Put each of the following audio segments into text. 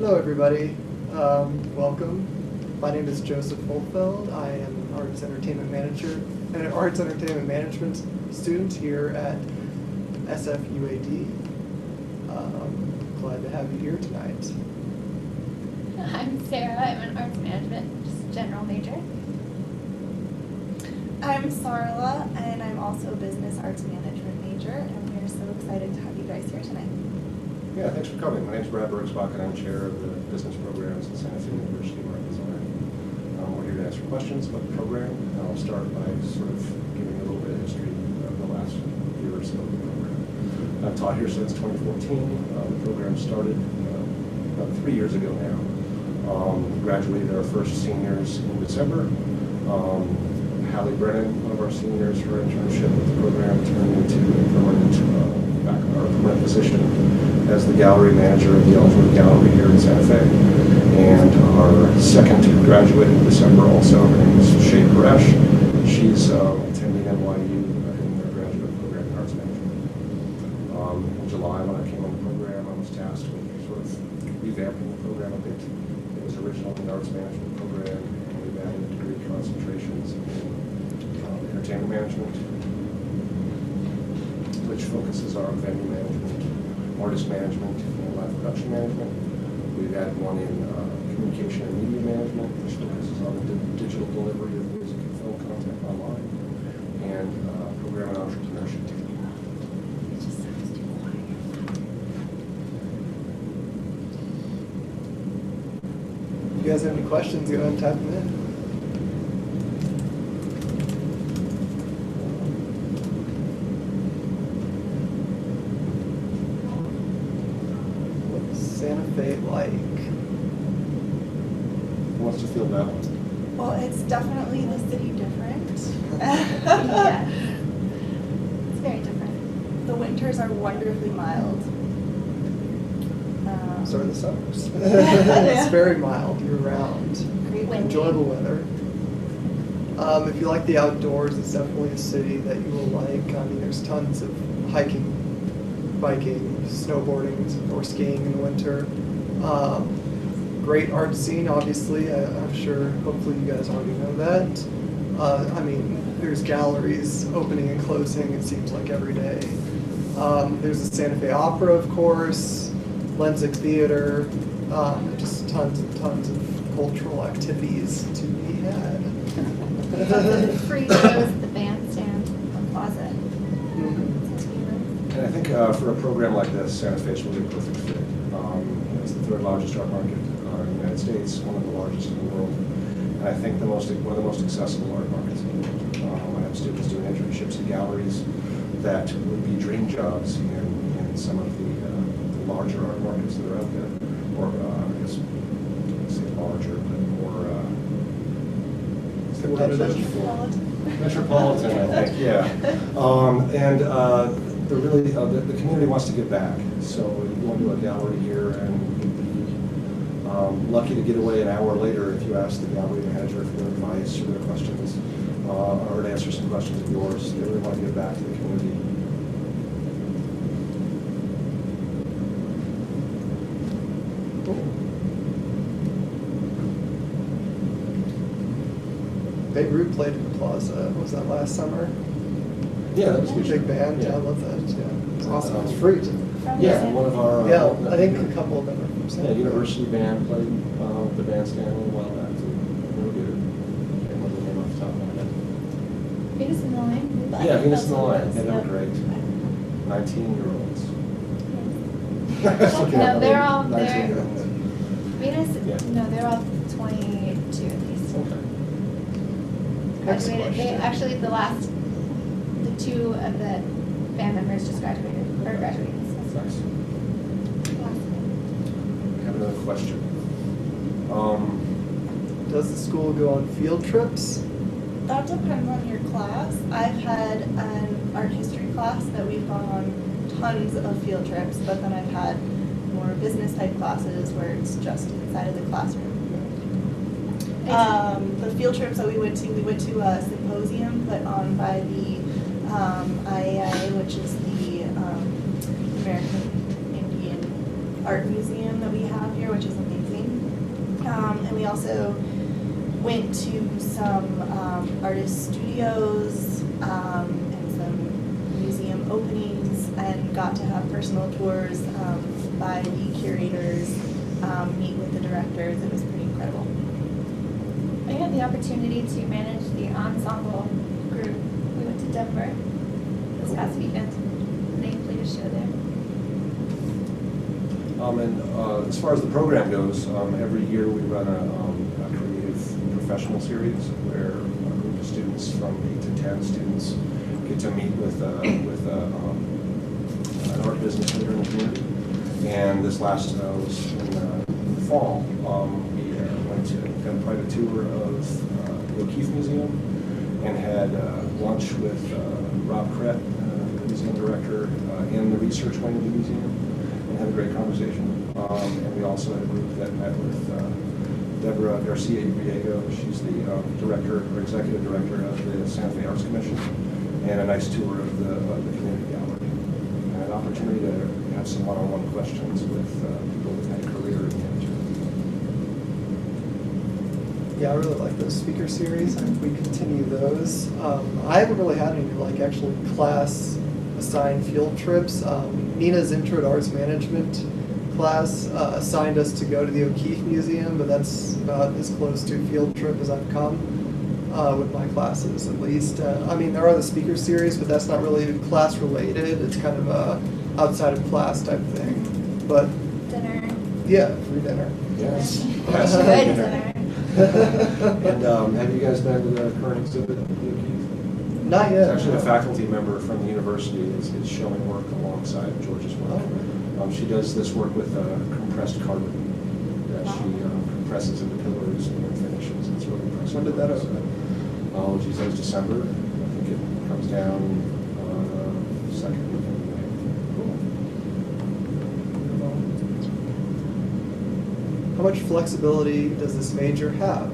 Hello, everybody. Welcome. My name is Joseph Holfeld. I am an Arts Entertainment Management student here at SFUAD. Glad to have you here tonight. I'm Sarah. I'm an arts management, just general major. I'm Sarla, and I'm also a business arts management major, and we're so excited to have you guys here tonight. Yeah, thanks for coming. My name is Brad Bergsbach, and I'm chair of the business programs at Santa Fe University of Art and Design. We're here to answer questions about the program, and I'll start by sort of giving a little bit of history of the last year or so of the program. I've taught here since 2014. The program started about 3 years ago now. We graduated our first seniors in December. Hallie Brennan, one of our seniors, her internship with the program turned into a permanent position as the gallery manager of the Ellsworth Gallery here in Santa Fe. And our second graduate in December also, her name is Shay Paresh. She's attending NYU in their graduate program in arts management. In July, when I came on the program, I was tasked with sort of revamping the program a bit. It was originally an arts management program, and we've added degree concentrations in entertainment management, which focuses on venue management, artist management, and live production management. We've added one in communication and media management, which focuses on the digital delivery of music and film content online, and program and entrepreneurship. If you guys have any questions, go ahead and type them in. What's Santa Fe like? Who wants to field that one? Well, it's definitely the city different. Yeah. It's very different. The winters are wonderfully mild. So are the summers. Yeah. It's very mild year-round. Great Windy. Enjoyable weather. If you like the outdoors, it's definitely a city that you will like. I mean, there's tons of hiking, biking, snowboarding, or skiing in the winter. Great art scene, obviously. I'm sure, hopefully you guys already know that. I mean, there's galleries opening and closing, it seems like every day. There's the Santa Fe Opera, of course, Lensic Theater, just tons and tons of cultural activities to be had. Free shows at the bandstand or closet. Mhm. And I think for a program like this, Santa Fe is really a perfect fit. It's the third largest art market in the United States, one of the largest in the world, and I think one of the most accessible art markets in the world. I have students doing internships at galleries that would be dream jobs in some of the larger art markets that are out there, or I guess I wouldn't say larger, but more metropolitan, I think, yeah. And the community wants to give back. So you want to do a gallery here, and you'd be lucky to get away an hour later if you ask the gallery manager for their advice or their questions, or to answer some questions of yours. They really want to give back to the community. Big Root played in the Plaza. Was that last summer? Yeah, that was good. Big band. Yeah. I love that. Yeah, it's awesome. It's free too. Yeah, one of our Yeah, I think a couple of them are from Santa Fe. university band played the bandstand a little while back too. They were good. I can't remember the name off the top of my head. Venus in the Line. Yeah, Venus in the Line. That's Yeah, they were what it great. is. 19-year-olds. No, they're all 19-year-olds. Venus, Yeah. no, they're all 22 at least. Okay. Next Graduated. They question. actually the two of the band members just graduated or graduated. Nice. I have another question. Does the school go on field trips? That depends on your class. I've had an art history class that we've gone on tons of field trips, but then I've had more business type classes where it's just inside of the classroom. The field trips that we went to a symposium put on by the IAA, which is the American Indian art museum that we have here, which is amazing. And we also went to some artist studios and some museum openings and got to have personal tours by the curators, meet with the directors. It was pretty incredible. I had the opportunity to manage the ensemble group. We went to Denver this past weekend, and they played a show there. And as far as the program goes, every year we run a creative professional series where a group of students from 8 to 10 students get to meet with an art business leader in the community. And this last was in the fall. We went to got a private tour of the O'Keeffe Museum and had lunch with Rob Krett, the museum director, in the research wing of the museum, and had a great conversation. And we also had a group that met with Deborah Garcia Riego. She's the director or executive director of the Santa Fe Arts Commission, and a nice tour of the community gallery. And an opportunity to have some one-on-one questions with people with any career in the industry. Yeah, I really like those speaker series. I hope we continue those. I haven't really had any like actual class assigned field trips. Nina's Intro to Arts Management class assigned us to go to the O'Keeffe Museum, but that's about as close to a field trip as I've come with my classes, at least. I mean, there are the speaker series, but that's not really class related. It's kind of a outside of class type thing. But Dinner. yeah, free dinner. Yes. Good dinner. And have you guys been to the current exhibit at the O'Keeffe? Not yet. It's actually a faculty member from the university is showing work alongside George's work. She does this work with compressed carbon that she compresses into pillars and then finishes. It's really impressive. When did that open? Oh, geez, that was December. I think it comes down second weekend of May. Cool. How much flexibility does this major have?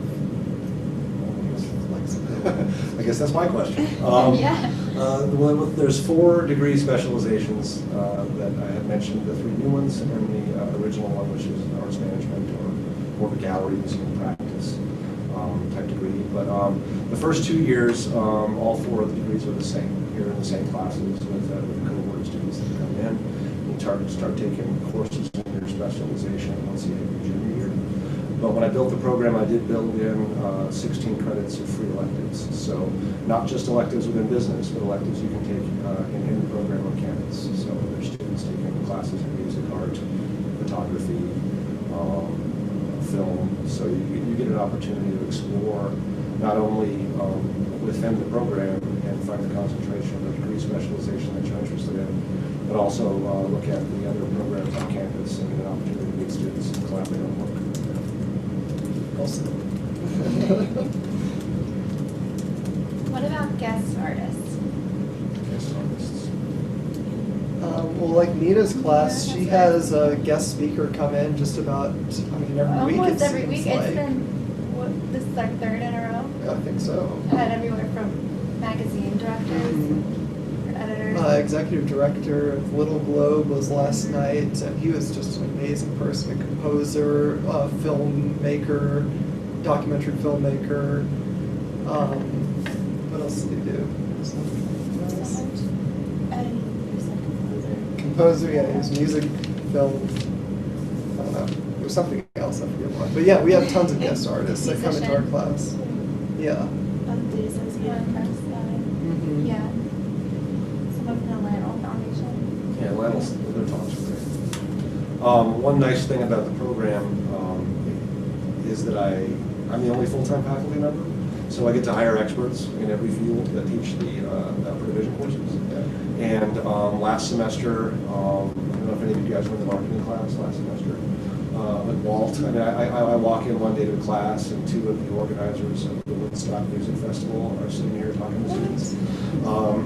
I guess that's my question. Yeah. There's 4 degree specializations that I had mentioned, the 3 new ones, and the original one, which is arts management or more of a gallery museum practice type degree. But the first 2 years, all 4 of the degrees are the same. You're in the same classes with a cohort of students that come in. You start taking courses in your specialization once you hit your junior year. But when I built the program, I did build in 16 credits of free electives. So not just electives within business, but electives you can take in any program on campus. So there's students taking classes in music, art, photography, film. So you get an opportunity to explore not only within the program and find the concentration or degree specialization that you're interested in, but also look at the other programs on campus and get an opportunity to meet students and collaborate on work. Awesome. What about guest artists? Guest artists. Well, like Nina's class, she has a guest speaker come in just about, I mean, every week. Almost it every seems week. like. It's been, what, this is our 3rd in a row. I think so. Had everywhere from magazine directors, Mhm. editors. Executive director of Little Globe was last night, and he was just an amazing person, a composer, filmmaker, documentary filmmaker. What else did he do? And you said composer. Composer, yeah, he was music, film, I don't know. There was something else, I forget what. But yeah, we have tons of guest artists that come into our Musician. class. Yeah. The Associated Press guy. Mhm. Yeah. Some of the Lionel Foundation. Yeah, Lionel's, their talks are great. One nice thing about the program is that I'm the only full-time faculty member, so I get to hire experts in every field that teach the upper division courses. And last semester, I don't know if any of you guys were in the marketing class last semester, with Walt. I mean, I walk in one day to class, and 2 of the organizers of the Woodstock Music Festival are sitting here talking to students.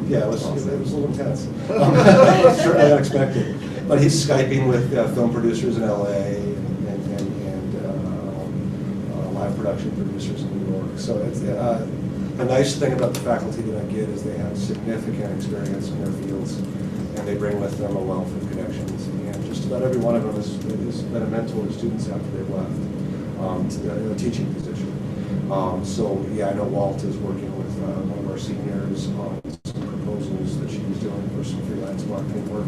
Yeah, it was a little intense. Certainly unexpected. But he's Skyping with film producers in LA and live production producers in New York. So it's the nice thing about the faculty that I get is they have significant experience in their fields, and they bring with them a wealth of connections and just about every one of them has been a mentor to students after they've left, in a teaching position. So yeah, I know Walt is working with one of our seniors on some proposals that she's doing for some freelance marketing work.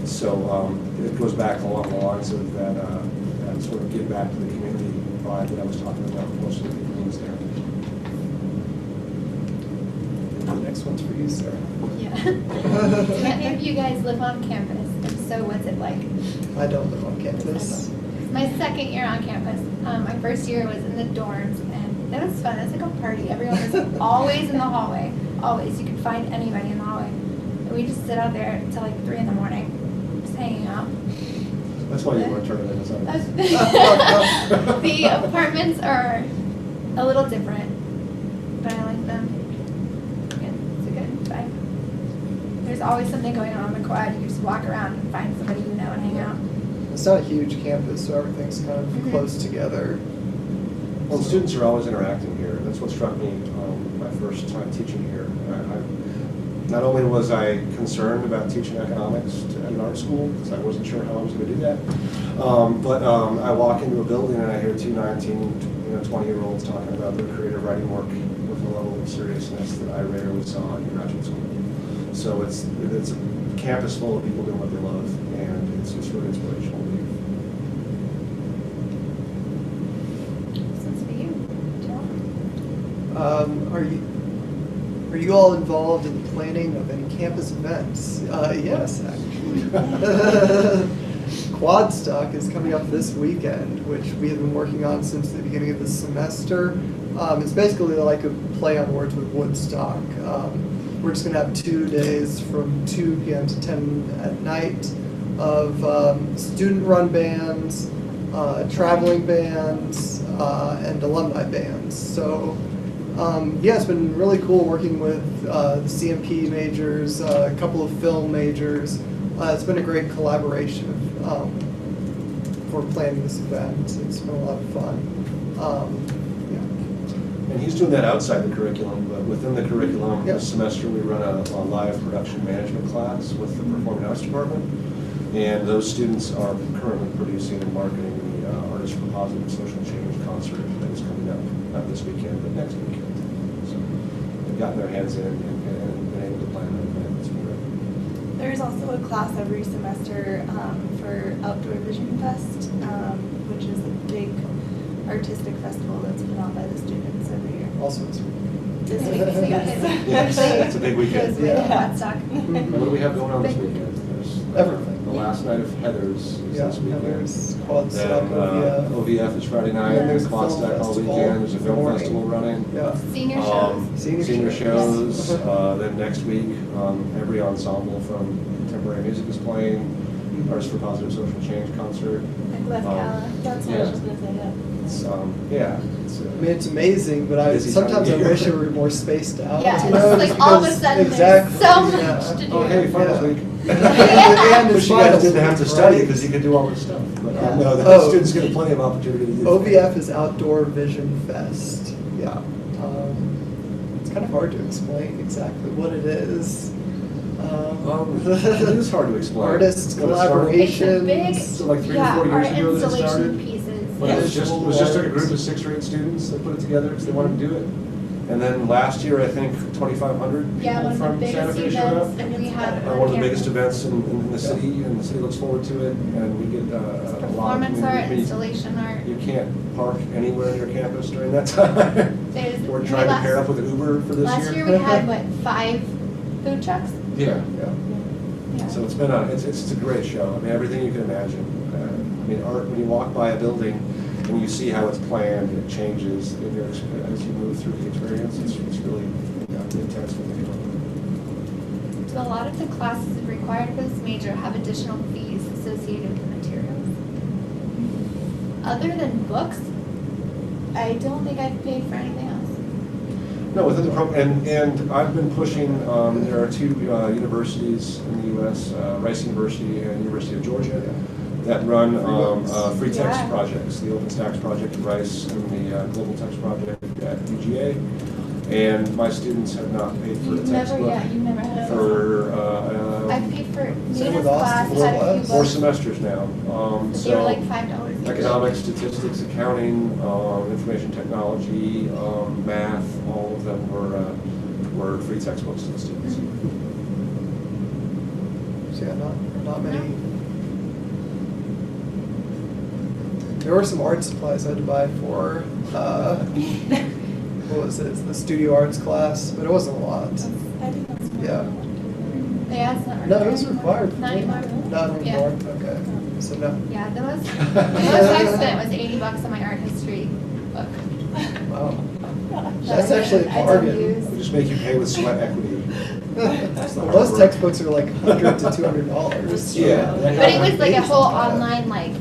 So it goes back along the lines of that sort of give back to the community vibe that I was talking about with most of the people who was there. The next one's for you, Sarah. Yeah. Do any of you guys live on campus? If so, what's it like? I don't live on campus. My second year on campus. My first year was in the dorms, and that was fun. It was like a party. Everyone was always in the hallway. Always. You could find anybody in the hallway. And we just sit out there until like 3 in the morning, just hanging out. That's why you want to turn it into something. The apartments are a little different, but I like them. It's a good vibe. There's always something going on the quad. You just walk around and find somebody you know and hang out. It's not a huge campus, so everything's kind of Mhm. close together. Well, the students are always interacting here. That's what struck me my first time teaching here. Not only was I concerned about teaching economics at an art school, because I wasn't sure how I was going to do that, but I walk into a building and I hear two 19, 20-year-olds talking about their creative writing work with a level of seriousness that I rarely saw in graduate school. So it's a campus full of people doing what they love, and it's really inspirational. This one's for you, Joe. Are you all involved in the planning of any campus events? Yes, actually. Quadstock is coming up this weekend, which we have been working on since the beginning of the semester. It's basically like a play on words with Woodstock. We're just going to have 2 days from 2 p.m. to 10 at night of student-run bands, traveling bands, and alumni bands. So yeah, it's been really cool working with the CMP majors, a couple of film majors. It's been a great collaboration for planning this event. It's been a lot of fun. And he's doing that outside the curriculum, but within the curriculum, Yep. this semester we run a live production management class with the Performing Arts Department. And those students are currently producing and marketing the Artists for Positive Social Change concert that is coming up, not this weekend, but next weekend. So they've gotten their hands in and been able to plan that event. It's been great. There's also a class every semester for Outdoor Vision Fest, which is a big artistic festival that's put on by the students every year. Also, it's This week, Yes, it's a big weekend. Goes way to Yeah. Woodstock. What do we have going on this weekend? There's Everything. The last night of Heather's is yeah, this weekend. there's Quadstock, Then OVF is Friday night, And there's there's a film Quadstock all festival weekend, there's a film morning. festival running. Yeah. Senior shows. Senior shows. shows. Then next week, every ensemble from contemporary music is playing, Artists for Positive Social Change concert. Like Les Cala. That's what I was just gonna say, yeah. It's, yeah. It's, I mean, it's amazing, but Busy time of sometimes I year. wish it were more spaced out. Yeah, you it's know, like just all of a because- sudden exactly, there's so much yeah. to do. oh, hey, finals Yeah. week. And Wish it's you guys finals didn't have to week, study right? because you could do all this stuff. But Yeah. no, the Oh. students get plenty of opportunity to do OVF is Outdoor Vision Fest. Yeah. It's kind of hard to explain exactly what it is. It is hard to explain. Artists, When it started- It's a big, collaborations. So like 3 or yeah, 4 years art ago that it installation started? pieces. Well, it was Yeah. just like a group of 6 or 8 students that put it together because they wanted to do it. And then last year, I think 2,500 Yeah, people one of from the Santa biggest Fe showed up. events that we had. One of the biggest events in the city, and the city looks forward to it, and we get a lot of Performance art, community. installation art. You can't park anywhere near campus during that time. There's- We're trying to pair up with an Uber for this year. Last year we had, what, 5 food trucks? Yeah. Yeah. So it's been it's a great show. I mean, everything you can imagine. I mean, art, when you walk by a building and you see how it's planned and it changes as you move through the experience, it's really intense when you do So a lot of the classes required for this major have additional fees associated with the materials. Other than books, I don't think I've paid for anything else. No, within the program, and I've been pushing, there are 2 universities in the U.S., Rice University and University of Georgia, that run free text Yeah. projects, the OpenStax project at Rice and the Global Text project at UGA. And my students have not paid for a You've never, textbook yeah, you've never had a. for I paid for Same Nina's with class, Austin, had a few 4 books. semesters now. But they So were like $5 each. economics, statistics, accounting, information technology, math, all of them were free textbooks to the students. So yeah, not many. There were some art supplies I had to buy for, what was it, the studio arts class, but it wasn't a lot. I think that's more Yeah. Yeah, it's not No, required it was anymore. required. Not anymore? Not Yeah. anymore, okay. So no. Yeah, the most I spent was $80 on my art history book. Wow. That's That's actually a I didn't bargain. use. We just make you pay with sweat equity. Most textbooks are like $100 to $200. Yeah. But it was like a whole Yeah. online, like,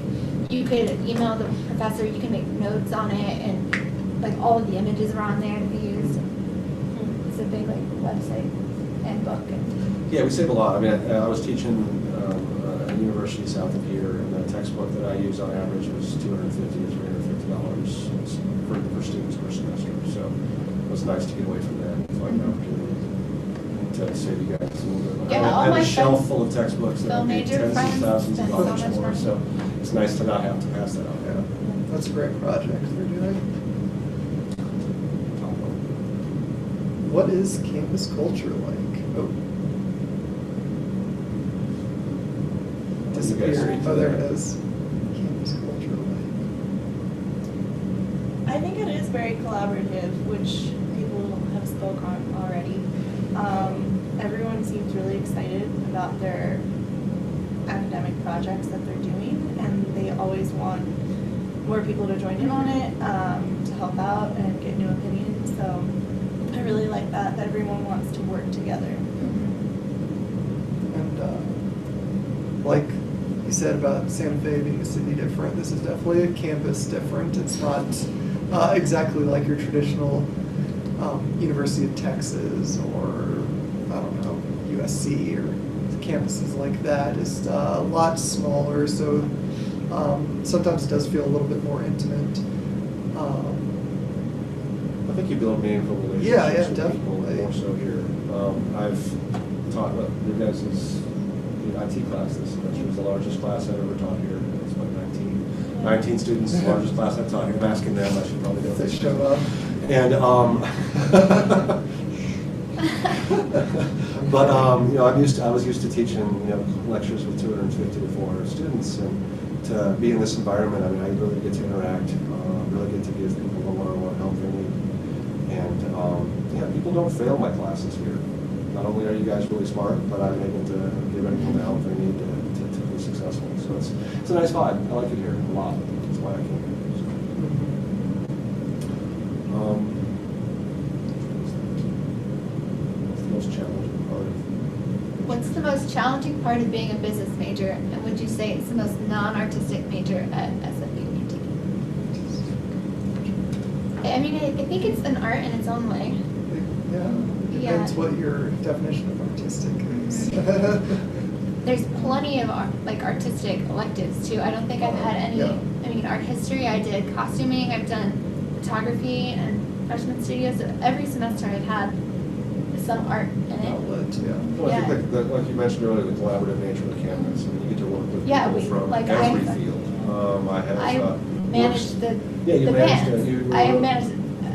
you could email the professor, you can make notes on it, and like all of the images were on there to be used. It's a big like website and book and. Yeah, we save a lot. I mean, I was teaching at a university south of here, and the textbook that I use on average was $250 to $350 for students per semester. So it was nice to get away from that and find an opportunity to save you guys a little bit of money. Yeah, all I had my a shelf friends- full of textbooks that so I paid major tens of friends thousands of spend so dollars much for. money. So it's nice to not have to pass that on. Yeah, that's a great project they're doing. What is campus culture like? Oh. Disappeared. Oh, there it is. Campus culture like. I think it is very collaborative, which people have spoke on already. Everyone seems really excited about their academic projects that they're doing, and they always want more people to join in on it, to help out and get new opinions. So I really like that everyone wants to work together. And like you said about Santa Fe being a city different, this is definitely a campus different. It's not exactly like your traditional University of Texas or, I don't know, USC or campuses like that. It's a lot smaller, so sometimes it does feel a little bit more intimate. I think you build meaningful relationships Yeah, with definitely. people more so here. I've taught your guys' IT class this semester. It's the largest class I've ever taught here. It's like 19 students, the largest class I've taught here. I'm asking them, I should probably know If they this. show up. And, but, I was used to teaching, lectures with 250 to 400 students, and to be in this environment, I mean, I really get to interact, really get to give people the one-on-one help they need. And, people don't fail my classes here. Not only are you guys really smart, but I'm able to give everyone the help they need to be successful. So it's a nice vibe. I like it here a lot. That's why I came here. What's the most challenging part of? What's the most challenging part of being a business major, and would you say it's the most non-artistic major at SFUAD? I mean, I think it's an art in its own way. Yeah, depends what your definition of artistic is. There's plenty of artistic electives too. I don't think I've had any. Yeah. I mean, art history. I did costuming. I've done photography and freshman studios. So every semester I've had some art in it. Outlet, yeah. Well, I Yeah. think like you mentioned earlier, the collaborative nature of the campus. I mean, you get to work with Yeah, people we- from like, every I- field. I have. I managed the Yeah, you the managed band. it. You I were- managed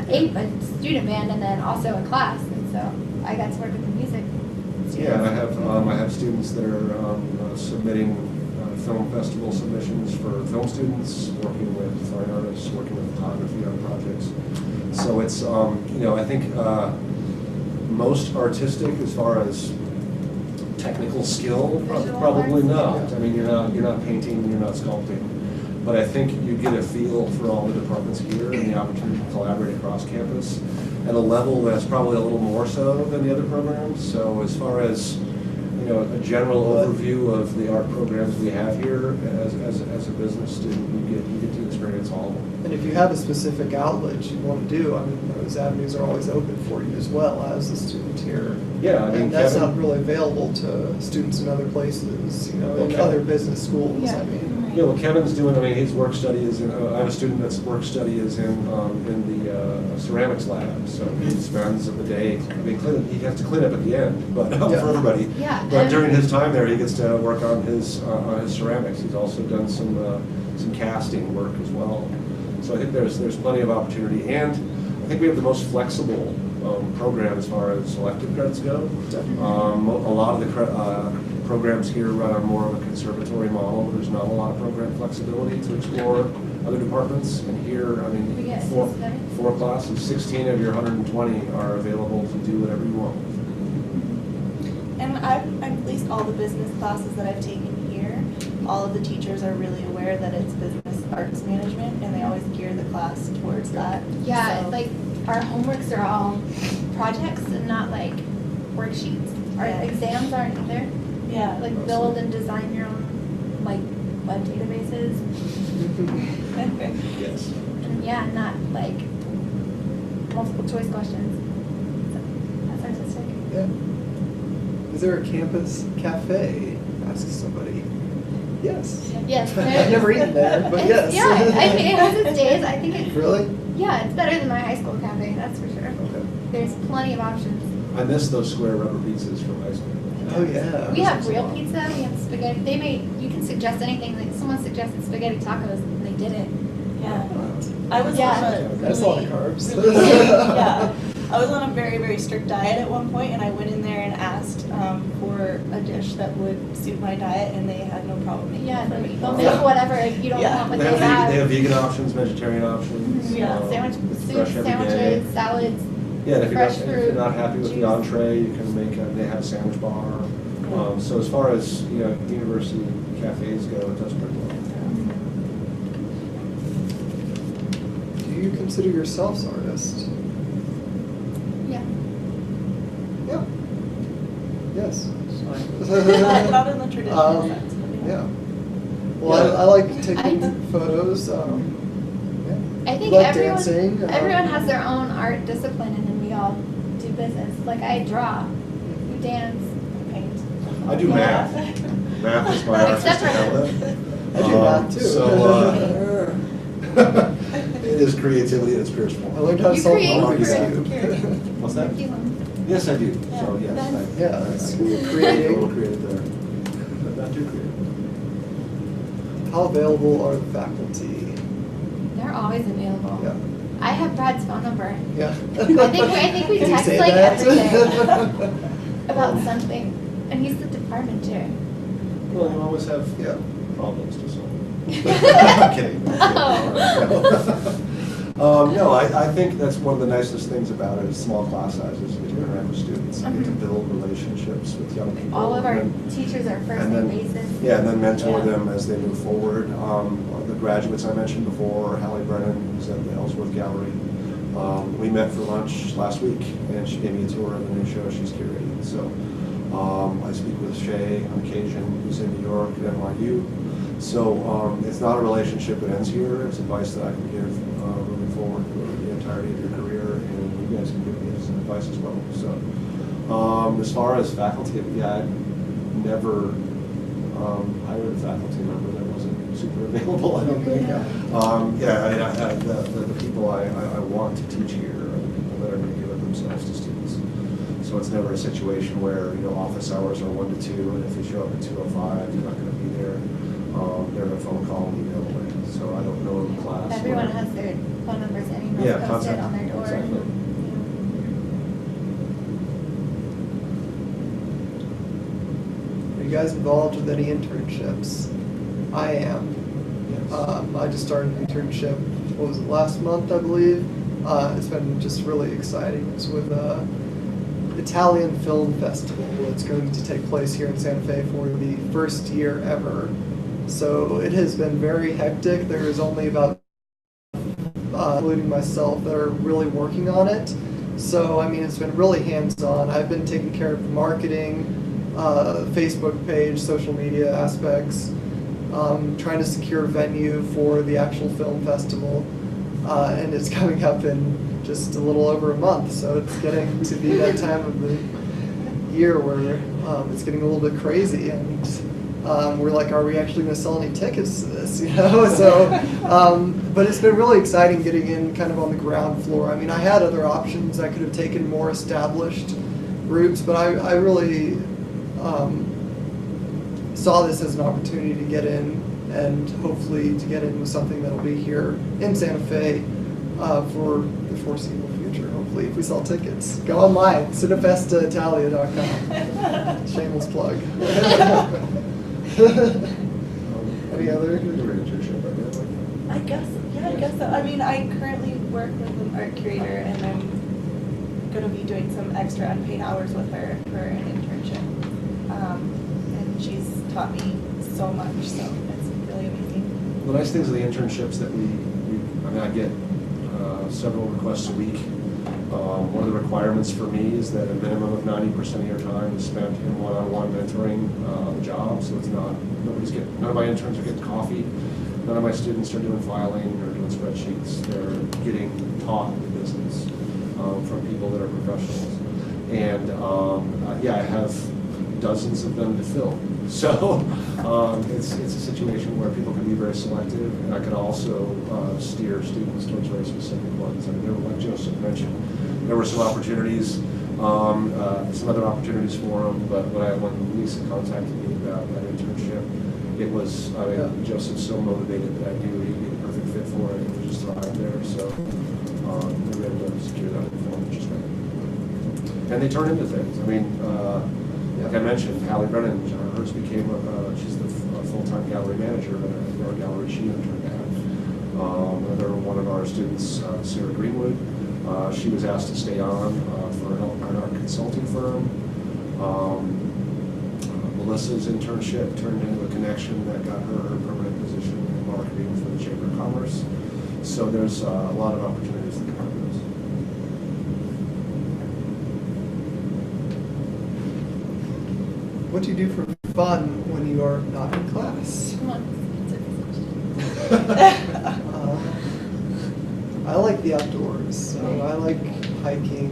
a student band and then also a class, and so I got to work with the music. Yeah, and students. I have students that are submitting film festival submissions for film students, working with fine artists, working with photography on projects. So it's, I think most artistic as far as technical skill, Visual probably arts? not. I mean, you're not painting, you're not sculpting. But I think you get a feel for all the departments here and the opportunity to collaborate across campus at a level that's probably a little more so than the other programs. So as far as, a general overview of the art programs we have here, as a business student, you get to experience all of them. And if you have a specific outlet you want to do, I mean, those avenues are always open for you as well as a student here. Yeah, I mean, And that's Kevin- not really available to students in other places, in Okay. other business schools, Yeah. I mean. Yeah, well, Kevin's doing, I mean, his work study is in, I have a student that's work study is in the ceramics lab, so he spends the day, I mean, he has to clean up at the end, but for Yeah. everybody. Yeah, But and- during his time there, he gets to work on his ceramics. He's also done some casting work as well. So I think there's plenty of opportunity, and I think we have the most flexible program as far as elective credits go. A lot of the programs here run on more of a conservatory model. There's not a lot of program flexibility to explore other departments. And here, I We mean, get four classes, 16 of your 120 are available to do whatever you want. And at least all the business classes that I've taken here, all of the teachers are really aware that it's business arts management, and they always gear the class towards that. Yeah, So- like our homeworks are all projects and not like worksheets. Our Yeah. exams aren't either. Yeah. Like build and design your own like web databases. Yes. And yeah, not like multiple choice questions. So that's artistic. Yeah. Is there a campus cafe? Ask somebody. Yes. Yes. I've never eaten there, but yes. Yeah, I mean it has its days. I think it's Really? yeah, it's better than my high school cafe, that's for sure. Okay. There's plenty of options. I miss those square rubber pizzas from high school. Oh, yeah. We have real pizza, we have spaghetti. They made, you can suggest anything, like someone suggested spaghetti tacos and they did it. Yeah. I was Yeah. on a That's a lot of really- carbs. really- yeah. I was on a very, very strict diet at one point, and I went in there and asked for a dish that would suit my diet, and they had no problem making Yeah, it for me. they'll make whatever, if you don't Yeah. want what They they have. have vegan options, vegetarian options. Mhm. Yeah. Sandwich, it's soup, fresh every day. sandwiches, salads. Yeah, and if fresh you're fruit, not happy with the juice. entree, you can make, they have a sandwich bar. So as far as, university cafes go, it does pretty well. Do you consider yourselves artists? Yeah. Yeah. Yes. Not in the traditional sense. But Yeah. Well, I like taking I- photos. Yeah. I think Like everyone, dancing, everyone has their own art discipline and then we all do business. Like I draw, you dance, paint. I do Yeah. math. Math is my Except artistic for- outlet. I do math, too. So, it is creativity in its purest I form. learned how to You solve create Rubik's curriculum. Cube. What's that? Curriculum. Yes, I do. So, Yeah. yes. I- Yeah, I I can can create. a little creative there. But not too creative. How available are the faculty? They're always available. Yeah. I have Brad's phone number Yeah. I think we Can you text say like that? every day about something. And he's the department chair. Well, you always have Yeah. problems to solve. I'm kidding. Oh. No, I think that's one of the nicest things about it is small class sizes. You get to interact with students, you get to build relationships with young people. All of our and then- teachers are first and name then- basis. Yeah, and then mentor Yeah. them as they move forward. The graduates I mentioned before, Hallie Brennan, who's at the Ellsworth Gallery. We met for lunch last week, and she gave me a tour of the new show she's curating. So I speak with Shay on occasion, who's in New York at NYU. So it's not a relationship that ends here. It's advice that I can give moving forward for the entirety of your career, and you guys can give me some advice as well. So as far as faculty, yeah, I've never hired a faculty member that wasn't super available, I don't think. The people I want to teach here are the people that are going to give it themselves to students. So it's never a situation where, office hours are 1 to 2, and if you show up at 2:05, you're not going to be there. They're a phone call and email away. So I don't know in class. Everyone where- has their phone numbers and emails Yeah, posted contact. on their door. Exactly. Are you guys involved with any internships? I am. I just started an internship, what was it, last month, I believe. It's been just really exciting. It's with Italian Film Festival. It's going to take place here in Santa Fe for the first year ever. So it has been very hectic. There is only about, including myself, that are really working on it. So, I mean, it's been really hands-on. I've been taking care of the marketing, Facebook page, social media aspects, trying to secure a venue for the actual film festival. And it's coming up in just a little over a month, so it's getting to be that time of the year where it's getting a little bit crazy, and we're like, are we actually going to sell any tickets to this? You know, so, but it's been really exciting getting in kind of on the ground floor. I mean, I had other options. I could have taken more established routes, but I really saw this as an opportunity to get in and hopefully to get in with something that'll be here in Santa Fe for the foreseeable future. Hopefully, if we sell tickets, go online, cinefestaitalia.com. Shameless plug. Any other? I guess so. I mean, I currently work with an art curator, and I'm going to be doing some extra unpaid hours with her for an internship. And she's taught me so much, so it's really amazing. The nice things of the internships that I mean, I get several requests a week. One of the requirements for me is that a minimum of 90% of your time is spent in one-on-one mentoring the job. So it's not, none of my interns are getting coffee. None of my students are doing filing or doing spreadsheets. They're getting taught the business from people that are professionals. And yeah, I have dozens of them to fill. So it's a situation where people can be very selective, and I can also steer students towards very specific ones. I mean, there were, like Joseph mentioned, there were some opportunities, some other opportunities for them, but when Lisa contacted me about that internship, it was, I mean, yeah. Joseph's so motivated that I knew he'd be the perfect fit for it. It would just thrive there, so we were able to secure that for him, which is great. And they turn into things. I mean, like I mentioned, Hallie Brennan, hers became, she's the full-time gallery manager at our gallery she interned at. Another one of our students, Sarah Greenwood, she was asked to stay on for an art consulting firm. Melissa's internship turned into a connection that got her permanent position in marketing for the Chamber of Commerce. So there's a lot of opportunities that come out of this. What do you do for fun when you are not in class? Come on. I like the outdoors, so I like hiking.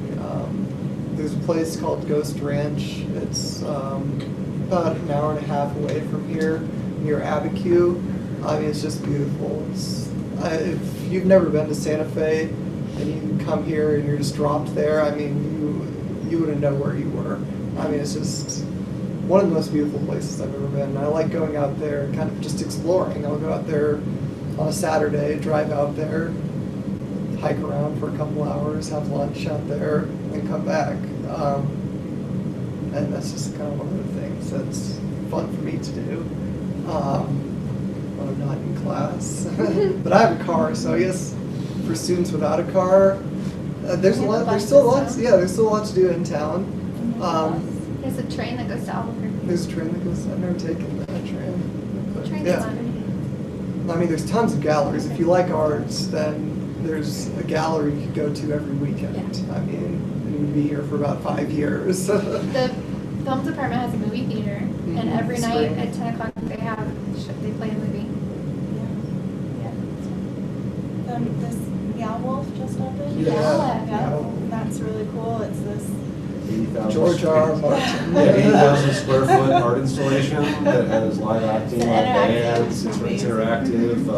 There's a place called Ghost Ranch. It's about an hour and a half away from here, near Abiquiu. I mean, it's just beautiful. If you've never been to Santa Fe and you come here and you're just dropped there, I mean, you wouldn't know where you were. I mean, it's just one of the most beautiful places I've ever been. I like going out there and kind of just exploring. I'll go out there on a Saturday, drive out there, hike around for a couple hours, have lunch out there, and come back. And that's just kind of one of the things that's fun for me to do when I'm not in class. But I have a car, so I guess for students without a car, there's still a lot to do in town. There's a train that goes to Albuquerque. There's a train that goes. I've never taken that train. But, Train's yeah. fun. I mean, there's tons of galleries. If you like arts, then there's a gallery you could go to every weekend. Yeah. I mean, and you'd be here for about 5 years. The film department has a movie theater, and every That's night great. at 10 o'clock they play a movie. Yeah. This Meow Wolf just opened. Yeah. Yeah, that's really cool. It's this 80,000 George R. Martin. Yeah, 80,000 square foot art installation that has live acting, It's live interactive. bands, it's interactive.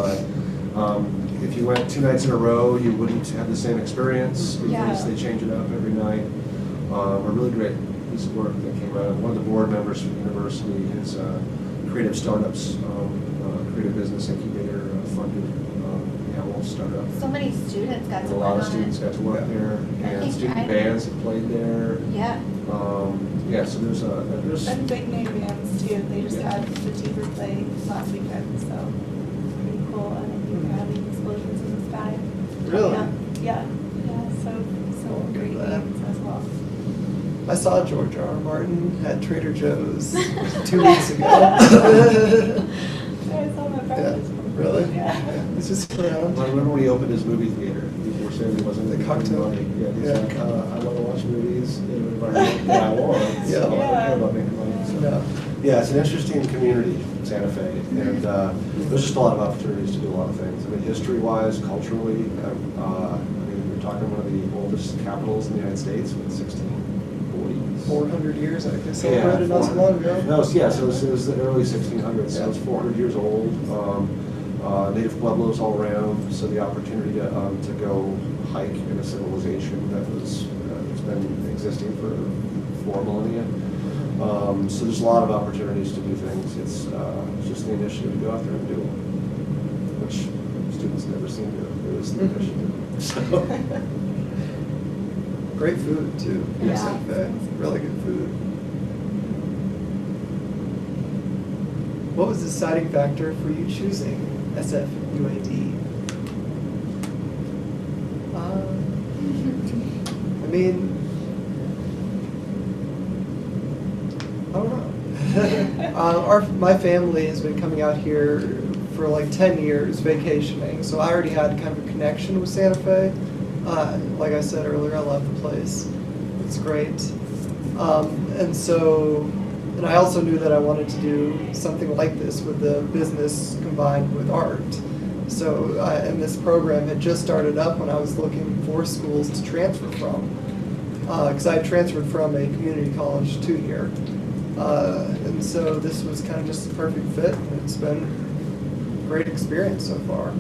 If you went 2 nights in a row, you wouldn't have the same experience because Yeah. they change it up every night. A really great piece of work that came out. One of the board members from the university is Creative Startups, creative business incubator funded startup. So many students got And to a work lot of on students it. got to work there, I and think student bands have played there. Yeah. Yeah, so there's and big name bands too. They just Yeah. had the Teaver play last weekend, so pretty cool. And I think they're having explosions in the sky. Really? Yeah. So Oh, look at great that. games as well. I saw George R. Martin at Trader Joe's 2 weeks ago. I saw my brothers. Really? Yeah. It's just around. I remember when he opened his movie theater. People were saying he wasn't The making cocktail. money. Yeah, he's Yeah. like, I want to watch movies in an environment that I want. So I don't care about making money. So. No. Yeah, it's an interesting community, Santa Fe, and there's just a lot of opportunities to do a lot of things. I mean, history-wise, culturally, I mean, we're talking one of the oldest capitals in the United States with 1640s. 400 years, I guess, celebrated not so long ago. No, yeah, so it was the early 1600s, so it was 400 years old. Native Pueblos all around, so the opportunity to go hike in a civilization that was it's been existing for 4 millennia. So there's a lot of opportunities to do things. It's just the initiative to go out there and do them, which students never seem to. It was the initiative. So. Great food too. Yeah. Santa Fe. Really good food. What was the deciding factor for you choosing SFUAD? I mean, I don't know. My family has been coming out here for like 10 years vacationing, so I already had kind of a connection with Santa Fe. Like I said earlier, I love the place. It's great. And I also knew that I wanted to do something like this with the business combined with art. So, and this program had just started up when I was looking for schools to transfer from. Because I had transferred from a community college to here. And so this was kind of just a perfect fit, and it's been a great experience so far.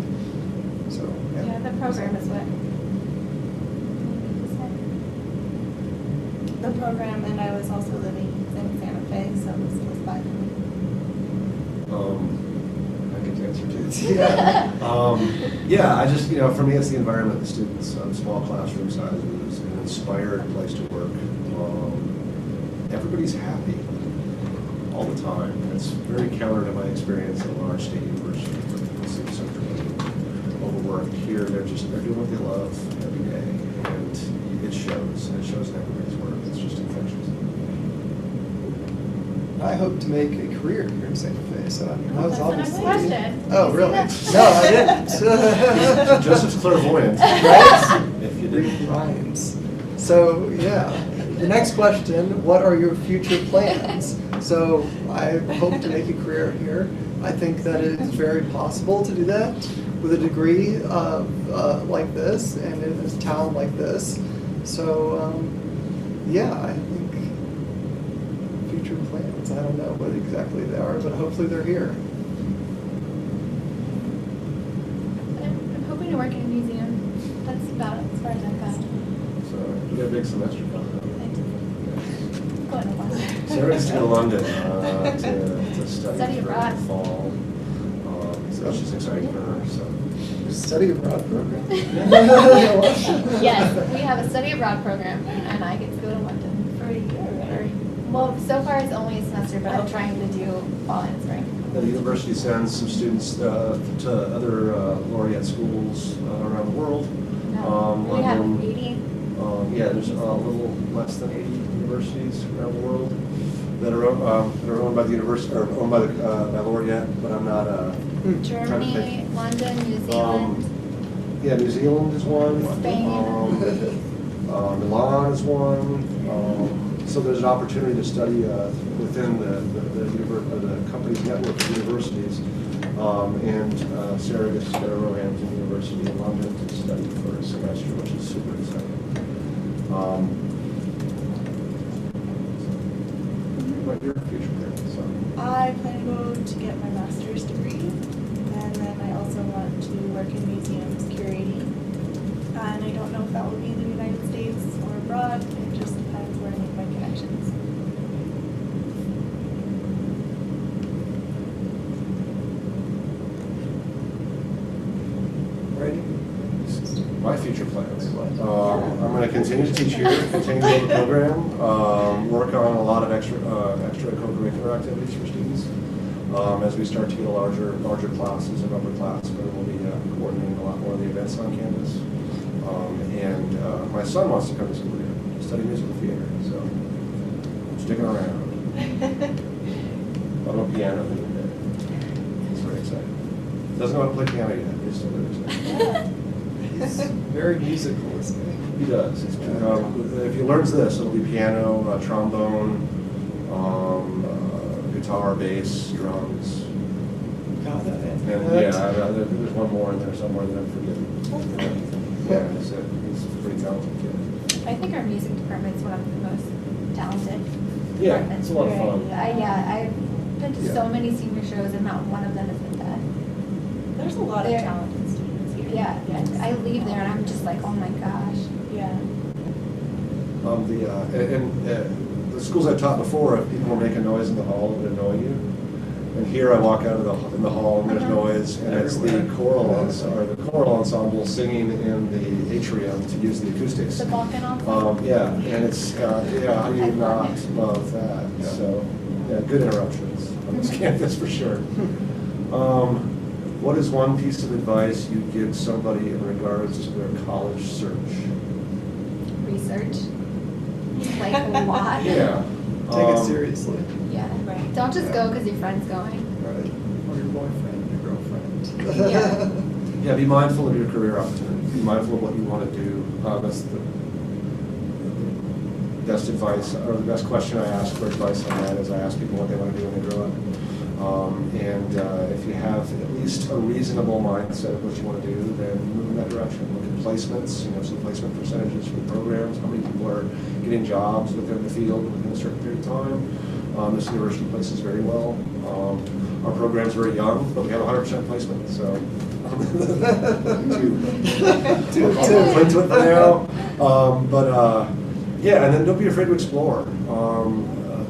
So, Yeah, the program is what? The program, and I was also living in Santa Fe, so it was close by. I could answer too. Yeah. Yeah, I just, for me, it's the environment, the students, small classroom sizes, an inspired place to work. Everybody's happy all the time. It's very counter to my experience at a large state university where people seem so overworked. Here, they're doing what they love every day, and it shows. And it shows in everybody's work. It's just infectious. I hope to make a career here in Santa Fe, so I mean, that was That's the next obviously. question. Oh, You really? see No, I didn't. Joseph's clairvoyant. Right? If you Reading didn't. rhymes. So, yeah. The next question, what are your future plans? So, I hope to make a career here. I think that it is very possible to do that with a degree like this and in a town like this. So, yeah, I think future plans. I don't know what exactly they are, but hopefully they're here. I'm hoping to work in a museum. That's about as far as I've got. So you got a big semester coming up. Going to London. Sarah's to London to study Study for abroad. the fall. So she's excited for her. So Study abroad program. Yes, we have a study abroad program, and I get to go to London for a year. Well, so far it's only a semester, but I'm trying to do fall and spring. the university sends some students to other laureate schools around the world. We have London, 80. Yeah, there's a little less than 80 universities around the world that are owned by the university or owned by the by laureate, but I'm not. Germany, London, New Zealand. Yeah, New Zealand is one. Spain. Milan is one. So there's an opportunity to study within the company's network of universities. And Sarah gets to go to Roehampton University in London to study for a semester, which is super exciting. What are your future plans? I plan to go to get my master's degree, and then I also want to work in museums curating. And I don't know if that will be in the United States or abroad. It just depends where I make my connections. My future plans. I'm going to continue to teach here, continue to build the program, work on a lot of extra co-curricular activities for students. As we start to get a larger classes of upper class, but we'll be coordinating a lot more of the events on campus. And my son wants to come to school here to study musical theater, so I'm sticking around. I'm a piano the other day. He's very excited. Doesn't know how to play piano yet. He's still very excited. He's very musical, isn't He does. If he learns this, it'll be piano, trombone, guitar, bass, drums. he? God, And there's one more in there somewhere that I'm forgetting. Yeah, he's a pretty talented kid. I think our music department is one of the most talented. Yeah, departments. it's a lot of fun. I've been to Yeah. so many senior shows, and not one of them has been bad. There's a lot of There- talented students here. Yeah, I leave there and I'm just like, oh my gosh. Yeah. The schools I've taught before, if people make a noise in the hall, it would annoy you. And here I walk out of in the hall and there's noise, and it's the choral ensemble singing in the atrium to use the acoustics. The Balkan ensemble. Yeah, and it's, how do you I love not it. love that? Yeah. So, yeah, good interruptions on this campus for sure. What is one piece of advice you give somebody in regards to their college search? Research. Like a lot. Yeah. Take it seriously. Yeah. Right. Don't just go because your friend's going. Right. Or your boyfriend, your girlfriend. Yeah. Yeah, be mindful of your career opportunity. Be mindful of what you want to do. That's the best advice, or the best question I ask for advice on that is I ask people what they want to do when they grow up. If you have at least a reasonable mindset of what you want to do, then move in that direction. Look at placements, some placement percentages for the programs, how many people are getting jobs within the field within a certain period of time. This university places very well. Our program's very young, but we have 100% placement, so. I'll point to it for now. Yeah, and then don't be afraid to explore.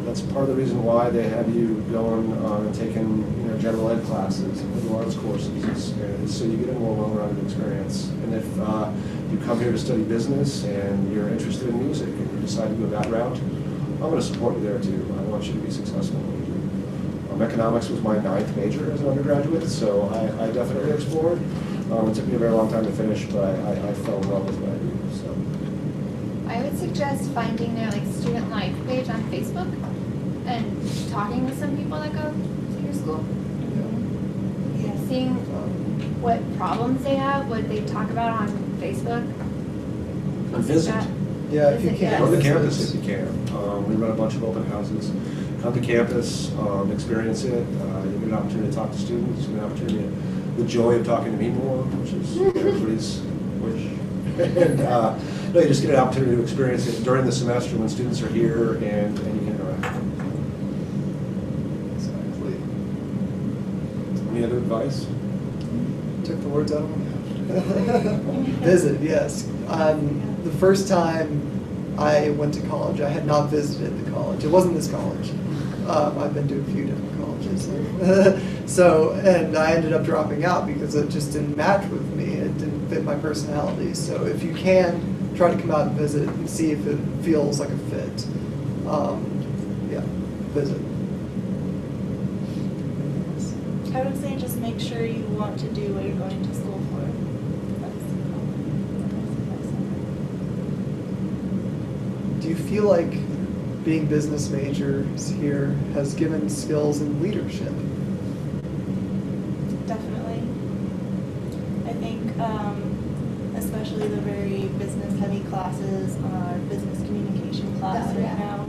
That's part of the reason why they have you going and taking general ed classes and liberal arts courses is so you get a more well-rounded experience. And if you come here to study business and you're interested in music and you decide to go that route, I'm going to support you there too. I want you to be successful in what you do. Economics was my 9th major as an undergraduate, so I definitely explored. It took me a very long time to finish, but I fell in love with what I do. So. I would suggest finding their student life page on Facebook and talking with some people that go to your school. Yeah. Seeing what problems they have, what they talk about on Facebook. And visit. Yeah, if you Visit, can. yes. Go to campus if you can. We run a bunch of open houses. Come to campus, experience it. You get an opportunity to talk to students. You get an opportunity, the joy of talking to me more, which is everybody's wish. And no, you just get an opportunity to experience it during the semester when students are here and you can interact. Exactly. Any other advice? Took the words out of my mouth. Visit, yes. The first time I went to college, I had not visited the college. It wasn't this college. I've been to a few different colleges. And I ended up dropping out because it just didn't match with me. It didn't fit my personality. So if you can, try to come out and visit and see if it feels like a fit. Yeah, visit. I would say just make sure you want to do what you're going to school for. Do you feel like being business majors here has given skills in leadership? Definitely. I think especially the very business-heavy classes, our business communication class Oh, right yeah. now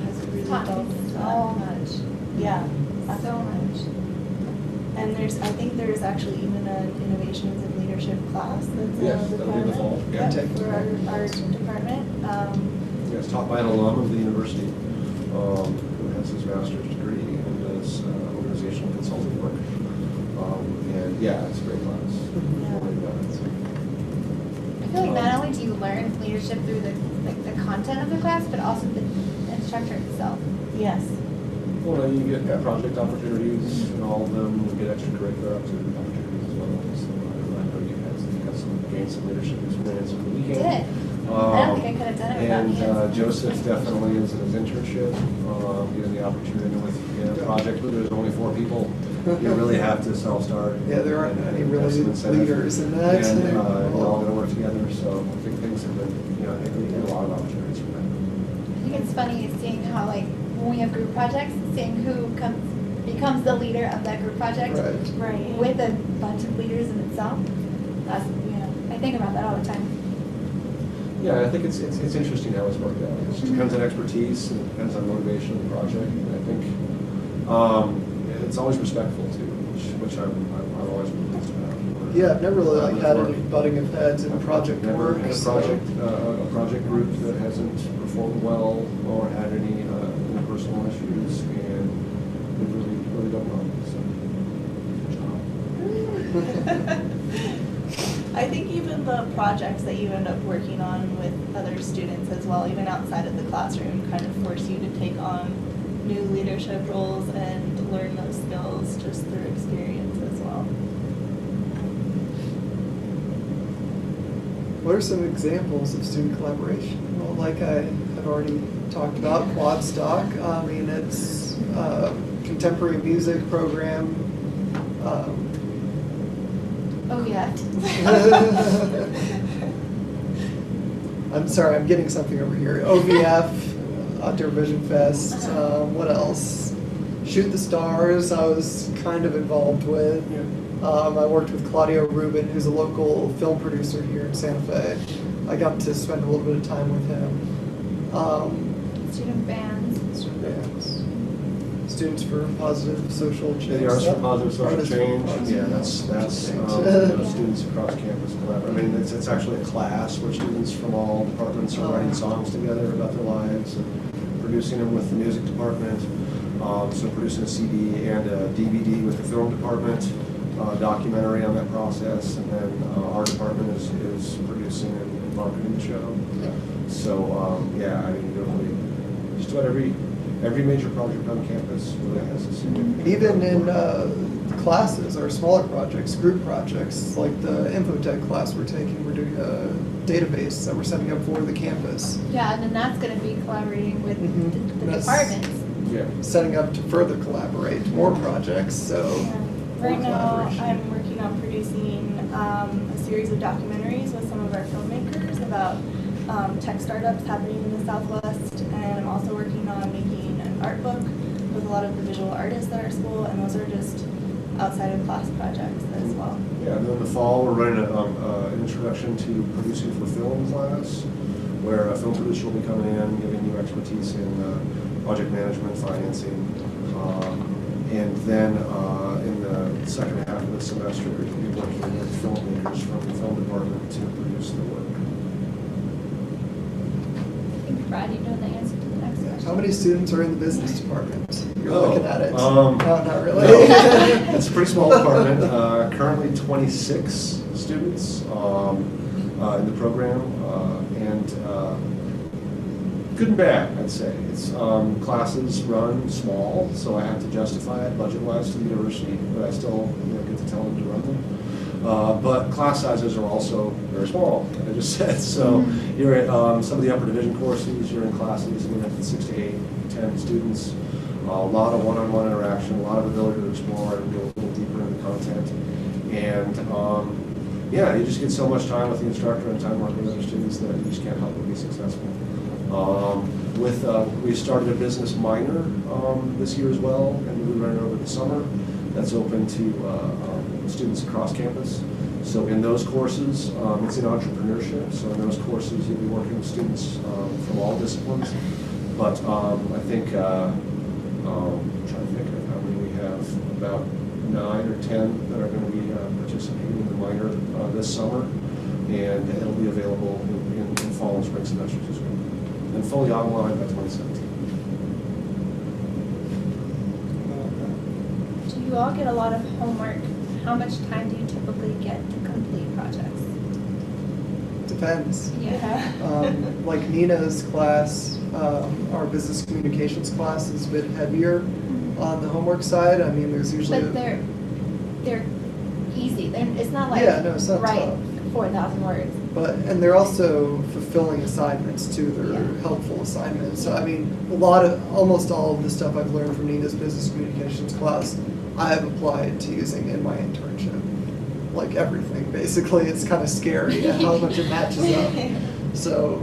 has really Taught me built so much. Yeah, So much. And I think there's actually even an innovations in leadership class that's Yes, in the that'll be in the fall. department. Yeah. Yep, Take for it. our department. Yeah, it's taught by an alum of the university who has his master's degree and does organizational consulting work. And yeah, it's a great class. Yeah. Really good. I feel like not only do you learn leadership through the content of the class, but also the instructor itself. Yes. Well, you get project opportunities and all of them, you get extracurricular opportunities as well. So I know you got some gained some leadership experience over the weekend. Did. I don't think I could have done it without And hands. Joseph definitely is in his internship, given the opportunity with a project where there's only 4 people. You really have to self-start. Yeah, there aren't and any have really some incentive. leaders in that. And we're all going to work together, so I think things have been, I think we get a lot of opportunities from that. I think it's funny seeing how when we have group projects, seeing who becomes the leader of that group project Right. Right. with a bunch of leaders in itself. I think about that all the time. Yeah, I think it's interesting how it's worked out. It just depends on expertise and it depends on motivation of the project. And I think it's always respectful too, which I'm always pleased about. Yeah, I've never really had any butting of heads in project Never work. had a so- project group that hasn't performed well or had any interpersonal issues, and we really don't know. So, good job. I think even the projects that you end up working on with other students as well, even outside of the classroom, kind of force you to take on new leadership roles and learn those skills just through experience as well. What are some examples of student collaboration? Well, like I have already talked about, Quad Stock. I mean, it's a contemporary music program. Oh, yeah. I'm sorry, I'm getting something over here. OVF, Outdoor Vision Fest. What else? Shoot the Stars, I was kind of involved with. I worked with Claudio Rubin, who's a local film producer here in Santa Fe. I got to spend a little bit of time with him. Student bands. Student bands. Students for Positive Social Change. Yeah, the Artists for Positive Social Artists for Change. Positive Yeah, that's Social you Change. know, students across campus collaborate. I mean, it's actually a class where students from all departments are writing songs together about their lives and producing them with the music department. So producing a CD and a DVD with the film department, documentary on that process, and then our department is producing and marketing the show. Yeah. So yeah, I mean, really, just about every major project on campus really has a significant. Even in classes or smaller projects, group projects, like the Infotech class we're taking, we're doing a database that we're setting up for the campus. Yeah, and then that's going to be collaborating with the That's- departments. Yeah. Setting up to further collaborate, more projects, so. Right more now, collaboration. I'm working on producing a series of documentaries with some of our filmmakers about tech startups happening in the Southwest, and I'm also working on making an art book with a lot of the visual artists at our school, and those are just outside of class projects as well. Yeah, and then in the fall, we're running an introduction to producing for film class, where a film producer will be coming in, giving you expertise in project management, financing, and then in the second half of the semester, we'll be working with filmmakers from the film department to produce the work. I think, Brad, you know the answer to the next question. How many students are in the business department? You're Oh, looking at it. no, not really. It's a pretty small department, currently 26 students in the program, and good and bad, I'd say. It's classes run small, so I have to justify it budget-wise to the university, but I still get to tell them to run them. But class sizes are also very small, like I just said. So you're at some of the upper division courses, you're in classes with 6 to 8, 10 students. A lot of one-on-one interaction, a lot of ability to explore and go a little deeper into content. And yeah, you just get so much time with the instructor and time working with other students that you just can't help but be successful. We started a business minor this year as well, and we ran it over the summer. That's open to students across campus. So in those courses, it's in entrepreneurship. So in those courses, you'll be working with students from all disciplines. But I think, I'm trying to think of how many we have, about 9 or 10 that are going to be participating in the minor this summer. And it'll be available in fall and spring semesters as well. And fully online by 2017. Do you all get a lot of homework? How much time do you typically get to complete projects? Depends. Yeah. Like Nina's class, our business communications class is a bit heavier on the homework side. I mean, there's usually. But they're easy. It's not like Yeah, no, it's not write tough. 4,000 words. And they're also fulfilling assignments too. They're Yeah. helpful assignments. So I mean, almost all of the stuff I've learned from Nina's business communications class, I have applied to using in my internship. Like everything, basically. It's kind of scary at how much it matches up. So,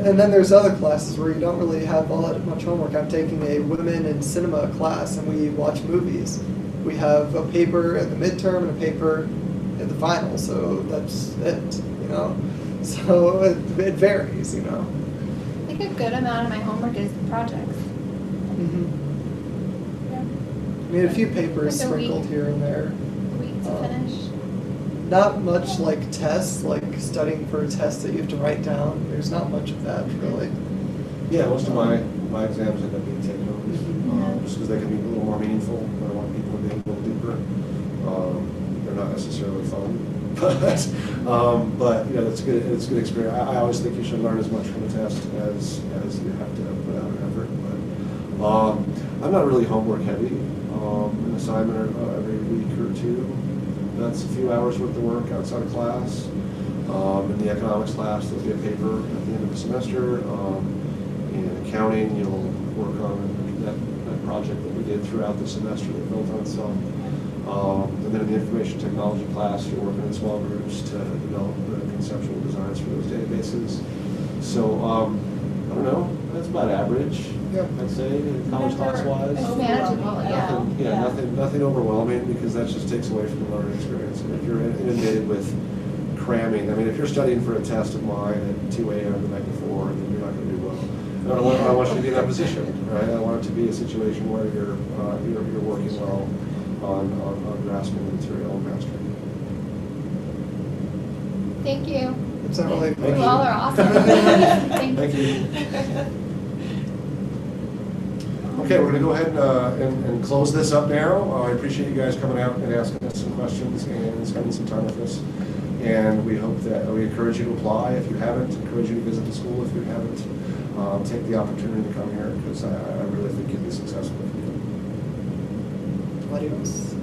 and then there's other classes where you don't really have all that much homework. I'm taking a women in cinema class, and we watch movies. We have a paper at the midterm and a paper at the final, so that's it, So it varies, I think a good amount of my homework is projects. I mean, a few papers Like a week. sprinkled here and there. A week to finish. not much like tests, like studying for a test that you have to write down. There's not much of that really. Yeah, most of my exams end up being take homes, Yeah. just because they can be a little more meaningful. I want people to be a little deeper. They're not necessarily fun, but you know, it's good. It's a good experience. I always think you should learn as much from a test as you have to put out an effort. But I'm not really homework heavy. An assignment every week or two. That's a few hours worth of work outside of class. In the economics class, there'll be a paper at the end of the semester. In accounting, you'll work on that project that we did throughout the semester that built on itself. And then in the information technology class, you're working in small groups to develop the conceptual designs for those databases. So, I don't know, that's about average, Yep. I'd say, college class-wise. It's manageable, yeah. Nothing overwhelming, because that just takes away from the learning experience. And if you're inundated with cramming, I mean, if you're studying for a test of mine at 2 a.m. the night before, then you're not going to do well. I don't want you to be in that position, right? I want it to be a situation where you're working well on grasping the material and mastering it. Thank you. It's not really. Thank You you. all are awesome. Thank you. Okay, we're going to go ahead and close this up now. I appreciate you guys coming out and asking us some questions and spending some time with us. And we hope that we encourage you to apply if you haven't, encourage you to visit the school if you haven't. Take the opportunity to come here, because I really think you'll be successful if you do. Adios.